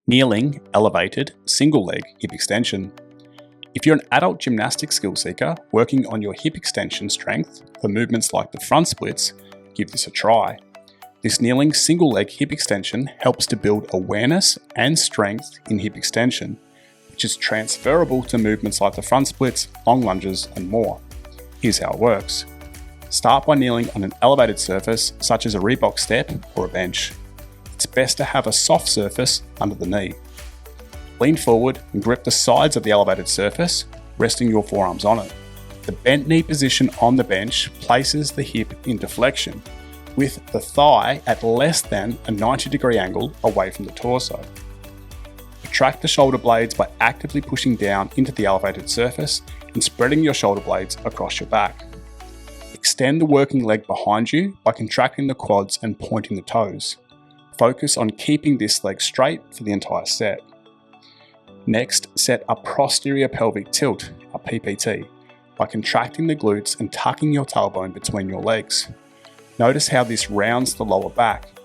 Kneeling, elevated, single leg hip extension. If you're an adult gymnastics skill seeker working on your hip extension strength for movements like the front splits, give this a try. This kneeling single leg hip extension helps to build awareness and strength in hip extension, which is transferable to movements like the front splits, long lunges, and more. Here's how it works. Start by kneeling on an elevated surface such as a Reebok step or a bench. It's best to have a soft surface under the knee. Lean forward and grip the sides of the elevated surface, resting your forearms on it. The bent knee position on the bench places the hip into flexion, with the thigh at less than a 90-degree angle away from the torso. Retract the shoulder blades by actively pushing down into the elevated surface and spreading your shoulder blades across your back. Extend the working leg behind you by contracting the quads and pointing the toes. Focus on keeping this leg straight for the entire set. Next, set a posterior pelvic tilt, a PPT, by contracting the glutes and tucking your tailbone between your legs. Notice how this rounds the lower back.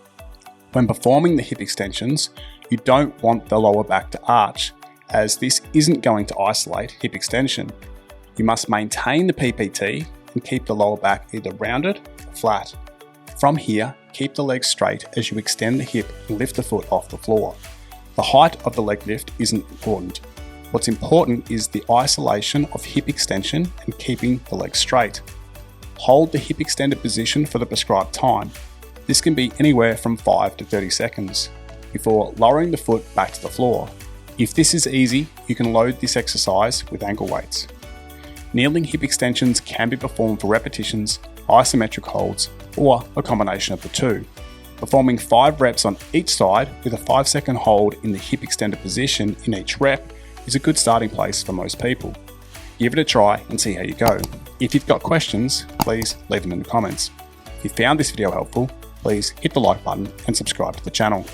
When performing the hip extensions, you don't want the lower back to arch, as this isn't going to isolate hip extension. You must maintain the PPT and keep the lower back either rounded or flat. From here, keep the legs straight as you extend the hip and lift the foot off the floor. The height of the leg lift isn't important. What's important is the isolation of hip extension and keeping the legs straight. Hold the hip extended position for the prescribed time. This can be anywhere from 5 to 30 seconds, before lowering the foot back to the floor. If this is easy, you can load this exercise with ankle weights. Kneeling hip extensions can be performed for repetitions, isometric holds, or a combination of the two. Performing 5 reps on each side with a 5-second hold in the hip extended position in each rep is a good starting place for most people. Give it a try and see how you go. If you've got questions, please leave them in the comments. If you found this video helpful, please hit the like button and subscribe to the channel.